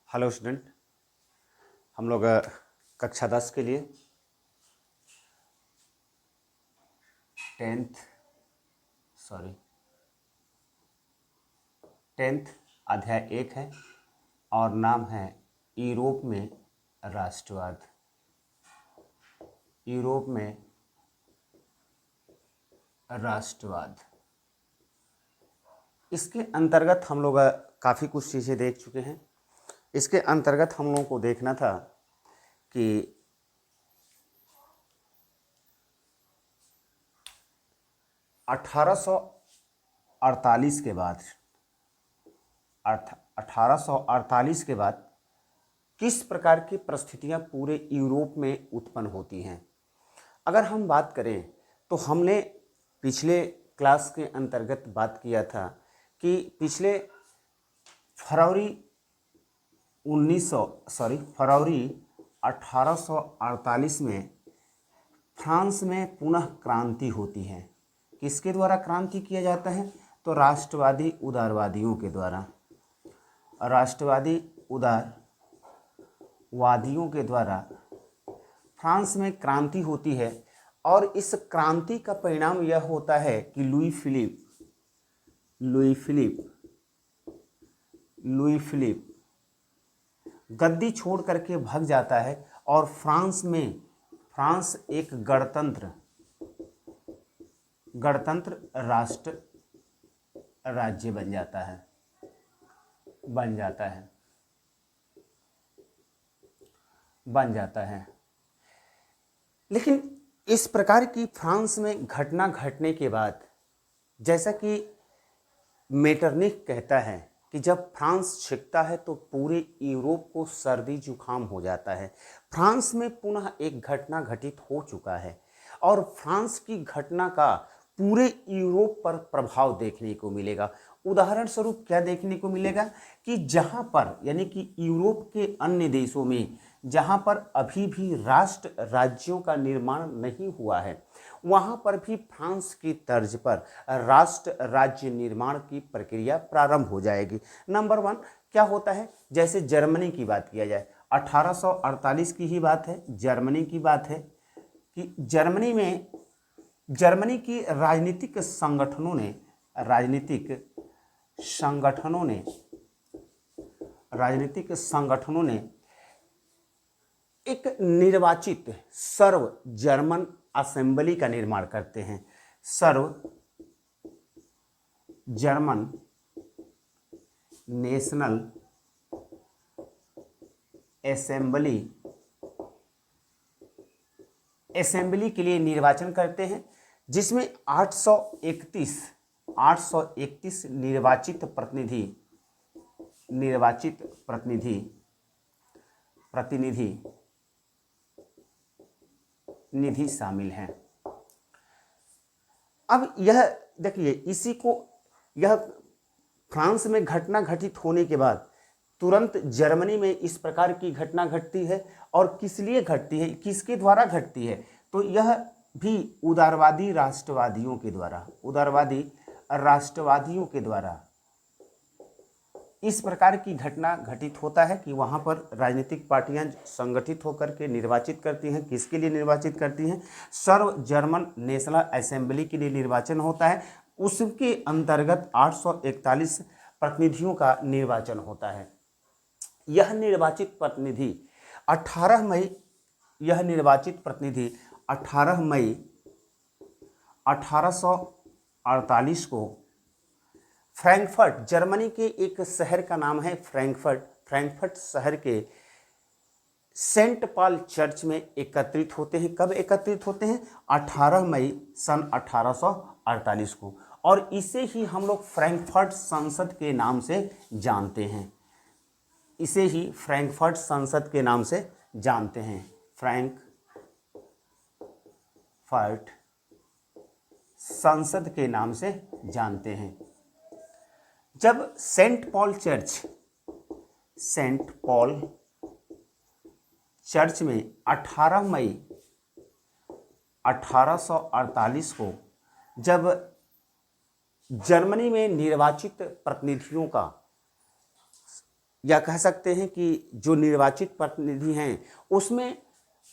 Hello student, हम लोग कक्षा 10 के लिए टेंथ अध्याय 1 है और नाम है यूरोप में राष्ट्रवाद। यूरोप में राष्ट्रवाद, इसके अंतर्गत हम लोग काफ़ी कुछ चीज़ें देख चुके हैं। इसके अंतर्गत हम लोगों को देखना था कि 1848 के बाद 1848 के बाद किस प्रकार की परिस्थितियां पूरे यूरोप में उत्पन्न होती हैं। अगर हम बात करें तो हमने पिछले क्लास के अंतर्गत बात किया था कि पिछले फरवरी 1848 में फ्रांस में पुनः क्रांति होती है। किसके द्वारा क्रांति किया जाता है? तो राष्ट्रवादी उदारवादियों के द्वारा। राष्ट्रवादी उदारवादियों के द्वारा फ्रांस में क्रांति होती है और इस क्रांति का परिणाम यह होता है कि लुई फिलिप गद्दी छोड़ करके भाग जाता है और फ्रांस एक गणतंत्र राष्ट्र राज्य बन जाता है। लेकिन इस प्रकार की फ्रांस में घटना घटने के बाद, जैसा कि मेटरनिख कहता है कि जब फ्रांस छिपता है तो पूरे यूरोप को सर्दी जुकाम हो जाता है। फ्रांस में पुनः एक घटना घटित हो चुका है और फ्रांस की घटना का पूरे यूरोप पर प्रभाव देखने को मिलेगा। उदाहरण स्वरूप क्या देखने को मिलेगा कि जहां पर, यानी कि यूरोप के अन्य देशों में जहां पर अभी भी राष्ट्र राज्यों का निर्माण नहीं हुआ है, वहां पर भी फ्रांस की तर्ज पर राष्ट्र राज्य निर्माण की प्रक्रिया प्रारंभ हो जाएगी। नंबर 1 क्या होता है? जैसे जर्मनी की बात किया जाए, 1848 की ही बात है, जर्मनी की बात है कि जर्मनी की राजनीतिक संगठनों ने एक निर्वाचित सर्व जर्मन असेंबली का निर्माण करते हैं। सर्व जर्मन नेशनल असेंबली के लिए निर्वाचन करते हैं, जिसमें 831 निर्वाचित प्रतिनिधि शामिल हैं। अब यह देखिए, यह फ्रांस में घटना घटित होने के बाद तुरंत जर्मनी में इस प्रकार की घटना घटती है। और किस लिए घटती है, किसके द्वारा घटती है? तो यह भी उदारवादी राष्ट्रवादियों के द्वारा इस प्रकार की घटना घटित होता है कि वहां पर राजनीतिक पार्टियां संगठित होकर के निर्वाचित करती हैं। किसके लिए निर्वाचित करती हैं? सर्व जर्मन नेशनल असेंबली के लिए निर्वाचन होता है। उसके अंतर्गत 841 प्रतिनिधियों का निर्वाचन होता है। यह निर्वाचित प्रतिनिधि 18 मई 1848 को फ्रैंकफर्ट, जर्मनी के एक शहर का नाम है फ्रैंकफर्ट शहर के सेंट पॉल चर्च में एकत्रित होते हैं। कब एकत्रित होते हैं? 18 मई सन 1848 को। और इसे ही हम लोग फ्रैंकफर्ट संसद के नाम से जानते हैं। फ्रैंकफर्ट संसद के नाम से जानते हैं। जब सेंट पॉल चर्च में 18 मई 1848 को जब जर्मनी में निर्वाचित प्रतिनिधियों का, या कह सकते हैं कि जो निर्वाचित प्रतिनिधि हैं उसमें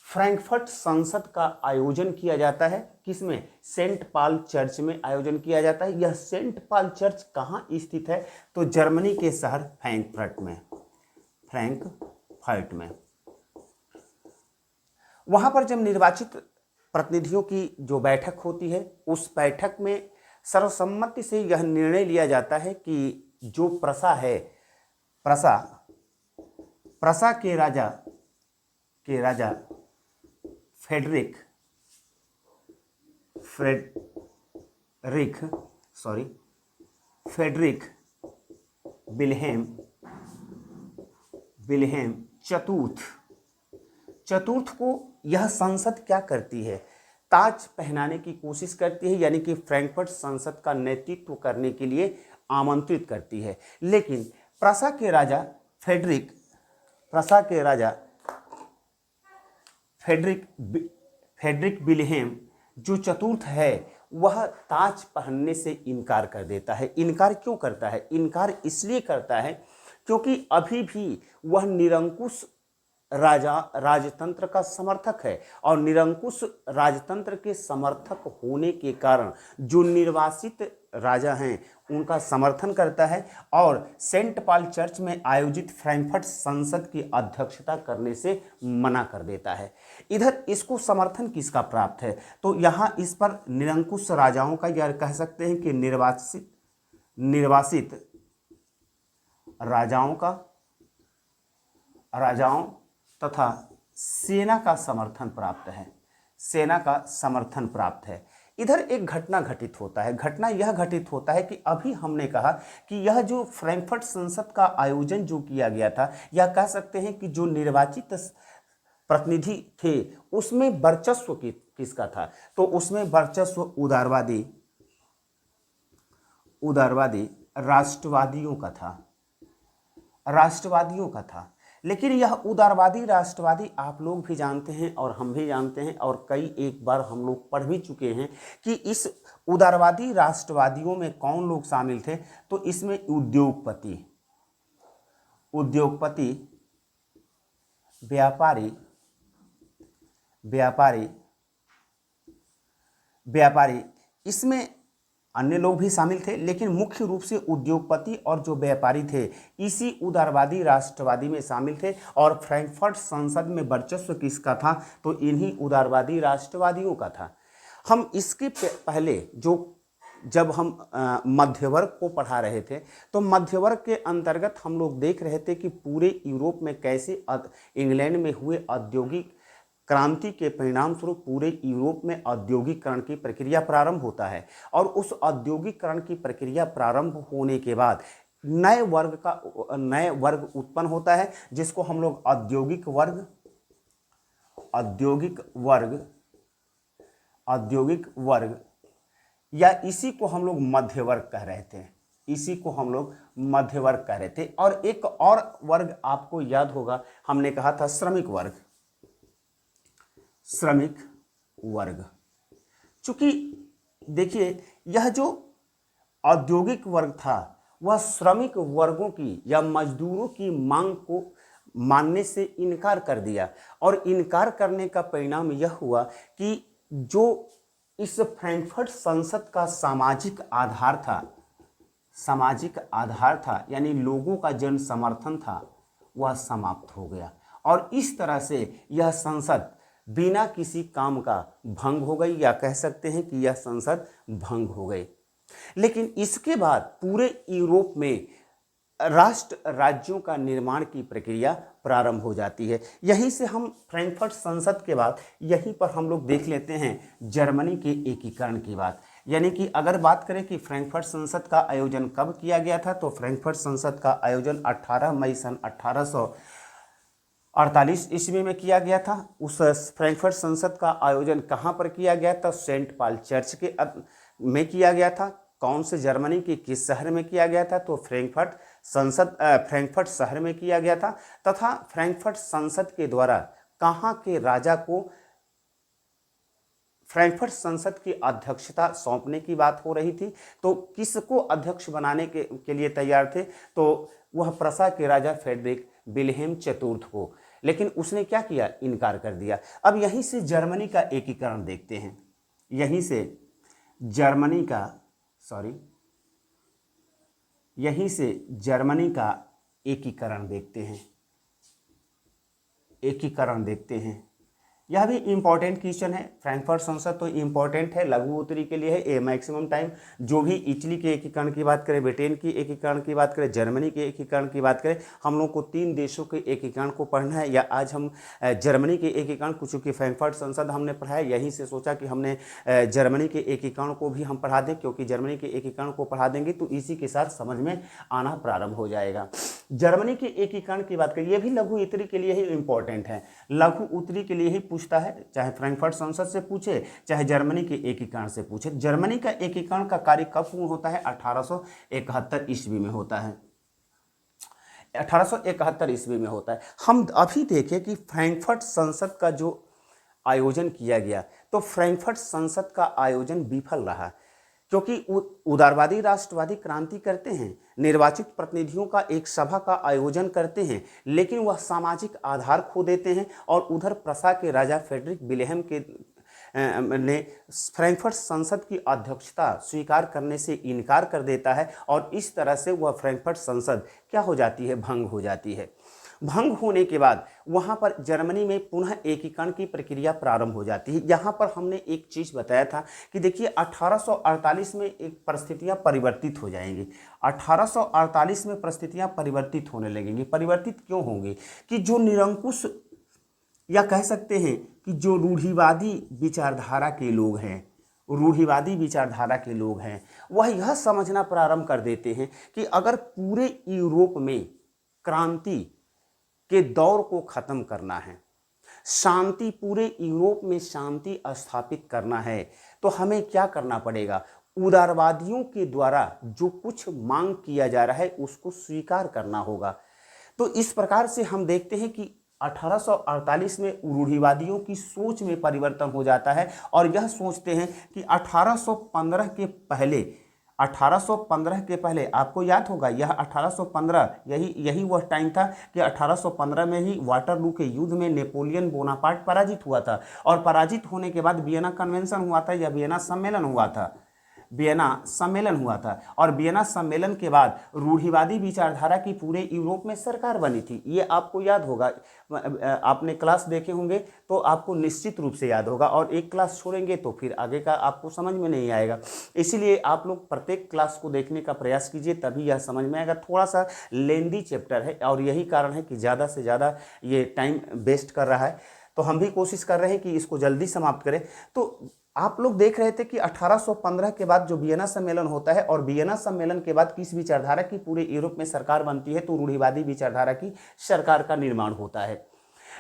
फ्रैंकफर्ट संसद का आयोजन किया जाता है। किसमें? सेंट पॉल चर्च में आयोजन किया जाता है। यह सेंट पॉल चर्च कहाँ स्थित है? तो जर्मनी के शहर फ्रैंकफर्ट में, फ्रैंकफर्ट में। वहां पर जब निर्वाचित प्रतिनिधियों की जो बैठक होती है, उस बैठक में सर्वसम्मति से यह निर्णय लिया जाता है कि जो प्रसा है, प्रसा प्रसा के राजा फ्रेडरिक विल्हेम चतुर्थ को यह संसद क्या करती है? ताज पहनाने की कोशिश करती है, यानी कि फ्रैंकफर्ट संसद का नेतृत्व करने के लिए आमंत्रित करती है। लेकिन प्रसा के राजा फ्रेडरिक विल्हेम जो चतुर्थ है, वह ताज पहनने से इनकार कर देता है। इनकार क्यों करता है? इनकार इसलिए करता है क्योंकि अभी भी वह निरंकुश राजतंत्र का समर्थक है, और निरंकुश राजतंत्र के समर्थक होने के कारण जो निर्वासित राजा हैं उनका समर्थन करता है, और सेंट पॉल चर्च में आयोजित फ्रैंकफर्ट संसद की अध्यक्षता करने से मना कर देता है। इधर इसको समर्थन किसका प्राप्त है? तो यहाँ इस पर निरंकुश राजाओं का, या कह सकते हैं कि निर्वासित राजाओं तथा सेना का समर्थन प्राप्त है। इधर एक घटना घटित होता है। घटना यह घटित होता है कि अभी हमने कहा कि यह जो फ्रैंकफर्ट संसद का आयोजन जो किया गया था, या कह सकते हैं कि जो निर्वाचित प्रतिनिधि थे उसमें वर्चस्व किसका था? तो उसमें वर्चस्व उदारवादी राष्ट्रवादियों का था। लेकिन यह उदारवादी राष्ट्रवादी आप लोग भी जानते हैं और हम भी जानते हैं, और कई एक बार हम लोग पढ़ भी चुके हैं कि इस उदारवादी राष्ट्रवादियों में कौन लोग शामिल थे। तो इसमें उद्योगपति, व्यापारी, इसमें अन्य लोग भी शामिल थे, लेकिन मुख्य रूप से उद्योगपति और जो व्यापारी थे इसी उदारवादी राष्ट्रवादी में शामिल थे। और फ्रैंकफर्ट संसद में वर्चस्व किसका था? तो इन्हीं उदारवादी राष्ट्रवादियों का था। हम इसके पहले जब हम मध्य वर्ग को पढ़ा रहे थे, तो मध्य वर्ग के अंतर्गत हम लोग देख रहे थे कि पूरे यूरोप में कैसे इंग्लैंड में हुए औद्योगिक क्रांति के परिणाम स्वरूप पूरे यूरोप में औद्योगिकरण की प्रक्रिया प्रारंभ होता है, और उस औद्योगिकरण की प्रक्रिया प्रारंभ होने के बाद नए वर्ग उत्पन्न होता है, जिसको हम लोग औद्योगिक वर्ग या इसी को हम लोग मध्य वर्ग कह रहे थे। और एक और वर्ग आपको याद होगा, हमने कहा था श्रमिक वर्ग। चूंकि देखिए, यह जो औद्योगिक वर्ग था वह श्रमिक वर्गों की या मजदूरों की मांग को मानने से इनकार कर दिया, और इनकार करने का परिणाम यह हुआ कि जो इस फ्रैंकफर्ट संसद का सामाजिक आधार था, यानी लोगों का जन समर्थन था, वह समाप्त हो गया, और इस तरह से यह संसद बिना किसी काम का भंग हो गई, या कह सकते हैं कि यह संसद भंग हो गई। लेकिन इसके बाद पूरे यूरोप में राष्ट्र राज्यों का निर्माण की प्रक्रिया प्रारंभ हो जाती है। यहीं से हम फ्रैंकफर्ट संसद के बाद यहीं पर हम लोग देख लेते हैं जर्मनी के एकीकरण की बात। यानी कि अगर बात करें कि फ्रैंकफर्ट संसद का आयोजन कब किया गया था, तो फ्रैंकफर्ट संसद का आयोजन 18 मई सन 1848 ईस्वी में किया गया था। उस फ्रैंकफर्ट संसद का आयोजन कहाँ पर किया गया था? सेंट पॉल चर्च में किया गया था। कौन से जर्मनी के किस शहर में किया गया था? तो फ्रैंकफर्ट शहर में किया गया था। तथा फ्रैंकफर्ट संसद के द्वारा कहाँ के राजा को फ्रैंकफर्ट संसद की अध्यक्षता सौंपने की बात हो रही थी, तो किसको अध्यक्ष बनाने के लिए तैयार थे? तो वह प्रसा के राजा फ्रेडरिक विल्हेम चतुर्थ को। लेकिन उसने क्या किया? इनकार कर दिया। अब यहीं से जर्मनी का एकीकरण देखते हैं। यहीं से जर्मनी का यहीं से जर्मनी का एकीकरण देखते हैं। यह भी इंपॉर्टेंट क्वेश्चन है। फ्रैंकफर्ट संसद तो इंपॉर्टेंट है, लघु उत्तरी के लिए है। ए मैक्सिमम टाइम जो भी इटली के एकीकरण की बात करें, ब्रिटेन की एकीकरण की बात करें, जर्मनी के एकीकरण की बात करें, हम लोग को 3 देशों के एकीकरण को पढ़ना है। या आज हम जर्मनी के एकीकरण को, चूँकि फ्रैंकफर्ट संसद हमने पढ़ा है, यहीं से सोचा कि हमने जर्मनी के एकीकरण को भी हम पढ़ा दें, क्योंकि जर्मनी के एकीकरण को पढ़ा देंगे तो इसी के साथ समझ में आना प्रारंभ हो जाएगा। जर्मनी के एकीकरण की बात करें, यह भी लघु उत्तरी के लिए ही इंपॉर्टेंट है, लघु उत्तरी के लिए ही पूछता है, चाहे फ्रैंकफर्ट संसद से पूछे, चाहे जर्मनी के एकीकरण से पूछे। जर्मनी का एकीकरण का कार्य कब पूर्ण होता है? 1871 ईस्वी में होता है। 1871 ईस्वी में होता है। हम अभी देखें कि फ्रैंकफर्ट संसद का जो आयोजन किया गया, तो फ्रैंकफर्ट संसद का आयोजन विफल रहा, क्योंकि उदारवादी राष्ट्रवादी क्रांति करते हैं, निर्वाचित प्रतिनिधियों का एक सभा का आयोजन करते हैं, लेकिन वह सामाजिक आधार खो देते हैं। और उधर प्रसा के राजा फ्रेडरिक विल्हेम ने फ्रैंकफर्ट संसद की अध्यक्षता स्वीकार करने से इनकार कर देता है, और इस तरह से वह फ्रैंकफर्ट संसद क्या हो जाती है? भंग हो जाती है। भंग होने के बाद वहाँ पर जर्मनी में पुनः एकीकरण की प्रक्रिया प्रारंभ हो जाती है। यहाँ पर हमने एक चीज़ बताया था कि देखिए 1848 में एक परिस्थितियाँ परिवर्तित हो जाएंगी। 1848 में परिस्थितियाँ परिवर्तित होने लगेंगी। परिवर्तित क्यों होंगी? कि जो निरंकुश, या कह सकते हैं कि जो रूढ़िवादी विचारधारा के लोग हैं, वह यह समझना प्रारंभ कर देते हैं कि अगर पूरे यूरोप में क्रांति के दौर को खत्म करना है, शांति, पूरे यूरोप में शांति स्थापित करना है, तो हमें क्या करना पड़ेगा? उदारवादियों के द्वारा जो कुछ मांग किया जा रहा है उसको स्वीकार करना होगा। तो इस प्रकार से हम देखते हैं कि 1848 में रूढ़िवादियों की सोच में परिवर्तन हो जाता है, और यह सोचते हैं कि 1815 के पहले आपको याद होगा, यह 1815 यही वह टाइम था कि 1815 में ही वाटरलू के युद्ध में नेपोलियन बोनापार्ट पराजित हुआ था, और पराजित होने के बाद वियना कन्वेंशन हुआ था, या वियना सम्मेलन हुआ था। और वियना सम्मेलन के बाद रूढ़िवादी विचारधारा की पूरे यूरोप में सरकार बनी थी। ये आपको याद होगा, आपने क्लास देखे होंगे तो आपको निश्चित रूप से याद होगा, और एक क्लास छोड़ेंगे तो फिर आगे का आपको समझ में नहीं आएगा। इसीलिए आप लोग प्रत्येक क्लास को देखने का प्रयास कीजिए, तभी यह समझ में आएगा। थोड़ा सा लेंदी चैप्टर है, और यही कारण है कि ज़्यादा से ज़्यादा ये टाइम वेस्ट कर रहा है। तो हम भी कोशिश कर रहे हैं कि इसको जल्दी समाप्त करें। तो आप लोग देख रहे थे कि 1815 के बाद जो वियना सम्मेलन होता है, और वियना सम्मेलन के बाद किस विचारधारा की पूरे यूरोप में सरकार बनती है? तो रूढ़िवादी विचारधारा की सरकार का निर्माण होता है।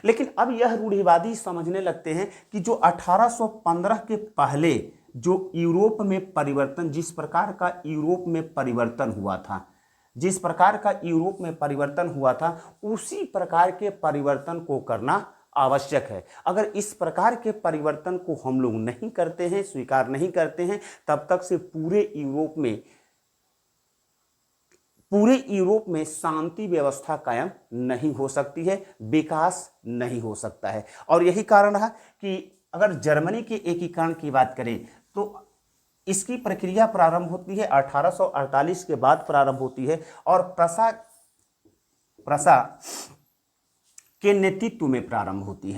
लेकिन अब यह रूढ़िवादी समझने लगते हैं कि जो 1815 के पहले जो यूरोप में परिवर्तन, जिस प्रकार का यूरोप में परिवर्तन हुआ था, उसी प्रकार के परिवर्तन को करना आवश्यक है। अगर इस प्रकार के परिवर्तन को हम लोग नहीं करते हैं, स्वीकार नहीं करते हैं, तब तक से पूरे यूरोप में शांति व्यवस्था कायम नहीं हो सकती है, विकास नहीं हो सकता है। और यही कारण रहा कि अगर जर्मनी के एकीकरण की बात करें तो इसकी प्रक्रिया प्रारंभ होती है 1848 के बाद प्रारंभ होती है, और प्रसा के नेतृत्व में प्रारंभ होती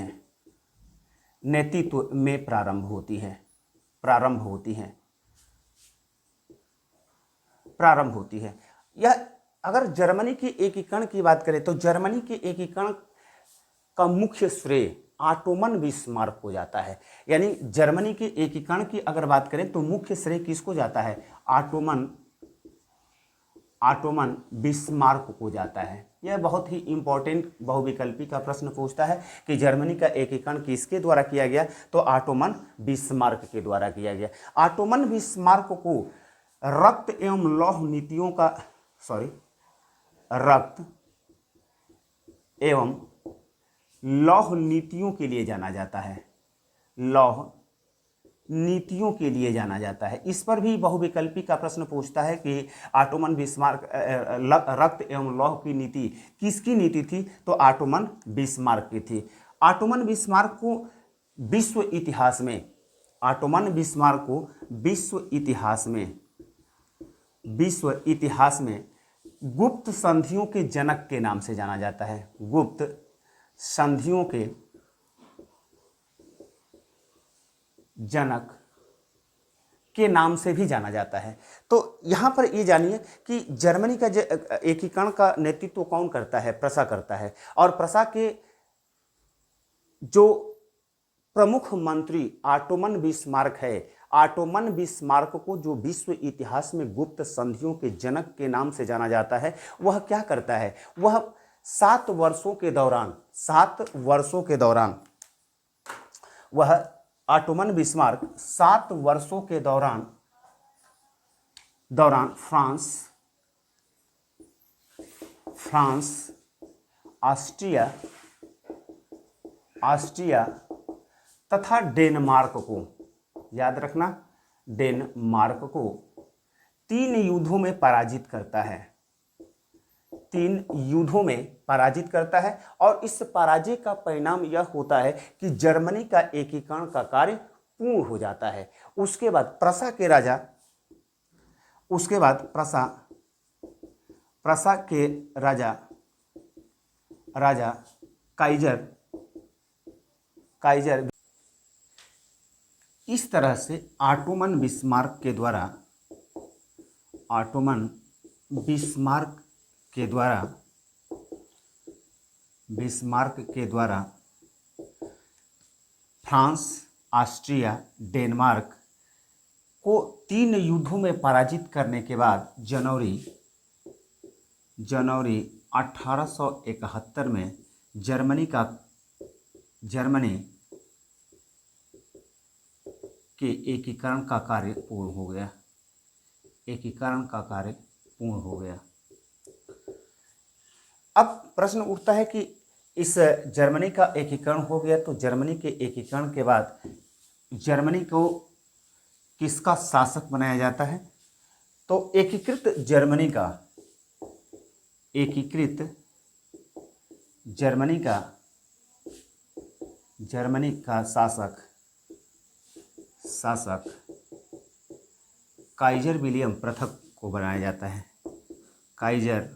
है। यह अगर जर्मनी के एकीकरण की बात करें तो जर्मनी के एकीकरण का मुख्य श्रेय ऑटोमन बिस्मार्क को जाता है। यानी जर्मनी के एकीकरण की अगर बात करें तो मुख्य श्रेय किसको जाता है? ऑटोमन बिस्मार्क को जाता है। यह बहुत ही इंपॉर्टेंट बहुविकल्पी का प्रश्न पूछता है कि जर्मनी का एकीकरण किसके द्वारा किया गया? तो ऑटोमन बिस्मार्क के द्वारा किया गया। ऑटोमन बिस्मार्क को रक्त एवं लौह नीतियों के लिए जाना जाता है। लौह नीतियों के लिए जाना जाता है। इस पर भी बहुविकल्पी का प्रश्न पूछता है कि ऑटोमन बिस्मार्क रक्त एवं लौह की नीति किसकी नीति थी, तो ऑटोमन बिस्मार्क की थी। ऑटोमन बिस्मार्क को विश्व इतिहास में, ऑटोमन बिस्मार्क को विश्व इतिहास में गुप्त संधियों के जनक के नाम से जाना जाता है। गुप्त संधियों के जनक के नाम से भी जाना जाता है। तो यहाँ पर ये जानिए कि जर्मनी का एकीकरण का नेतृत्व कौन करता है, प्रसा करता है। और प्रसा के जो प्रमुख मंत्री ऑटोमन बिस्मार्क है, ऑटोमन बिस्मार्क को जो विश्व इतिहास में गुप्त संधियों के जनक के नाम से जाना जाता है, वह क्या करता है, वह 7 वर्षों के दौरान वह ऑटोमन बिस्मार्क 7 वर्षों के दौरान फ्रांस, ऑस्ट्रिया तथा डेनमार्क को, याद रखना, डेनमार्क को 3 युद्धों में पराजित करता है। 3 युद्धों में पराजित करता है और इस पराजय का परिणाम यह होता है कि जर्मनी का एकीकरण का कार्य पूर्ण हो जाता है। उसके बाद प्रसा के राजा काइजर इस तरह से ऑटोमन बिस्मार्क के द्वारा फ्रांस, ऑस्ट्रिया, डेनमार्क को 3 युद्धों में पराजित करने के बाद जनवरी 1871 में जर्मनी के एकीकरण का कार्य पूर्ण हो गया। अब प्रश्न उठता है कि इस जर्मनी का एकीकरण हो गया, तो जर्मनी के एकीकरण के बाद जर्मनी को किसका शासक बनाया जाता है, तो एकीकृत जर्मनी का शासक काइजर विलियम प्रथम को बनाया जाता है। काइजर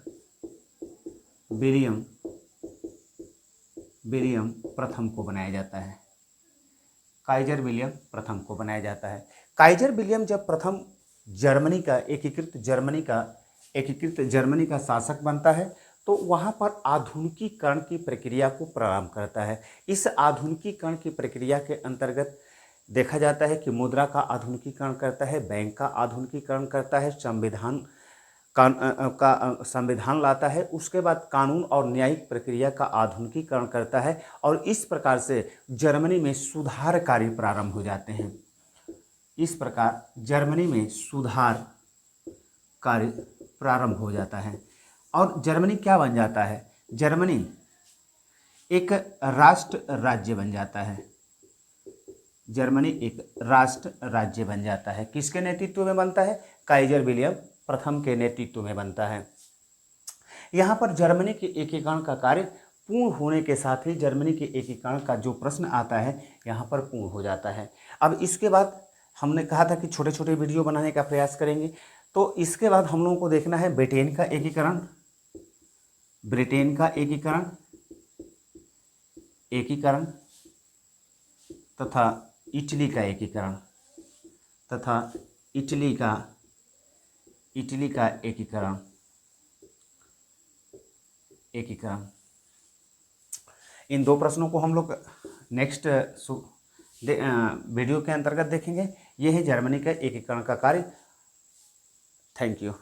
विलियम प्रथम को बनाया जाता है। काइजर विलियम प्रथम को बनाया जाता है। काइजर विलियम जब प्रथम एकीकृत जर्मनी का शासक बनता है, तो वहाँ पर आधुनिकीकरण की प्रक्रिया को प्रारंभ करता है। इस आधुनिकीकरण की प्रक्रिया के अंतर्गत देखा जाता है कि मुद्रा का आधुनिकीकरण करता है, बैंक का आधुनिकीकरण करता है, संविधान लाता है, उसके बाद कानून और न्यायिक प्रक्रिया का आधुनिकीकरण करता है और इस प्रकार से जर्मनी में सुधार कार्य प्रारंभ हो जाते हैं। इस प्रकार जर्मनी में सुधार कार्य प्रारंभ हो जाता है और जर्मनी क्या बन जाता है, जर्मनी एक राष्ट्र राज्य बन जाता है। जर्मनी एक राष्ट्र राज्य बन जाता है। किसके नेतृत्व में बनता है, काइजर विलियम प्रथम के नेतृत्व में बनता है। यहाँ पर जर्मनी के एकीकरण का कार्य पूर्ण होने के साथ ही जर्मनी के एकीकरण का जो प्रश्न आता है यहाँ पर पूर्ण हो जाता है। अब इसके बाद हमने कहा था कि छोटे छोटे वीडियो बनाने का प्रयास करेंगे, तो इसके बाद हम लोगों को देखना है ब्रिटेन का एकीकरण तथा इटली का एकीकरण। इन 2 प्रश्नों को हम लोग नेक्स्ट वीडियो के अंतर्गत देखेंगे। यह है जर्मनी का एकीकरण का कार्य। Thank you.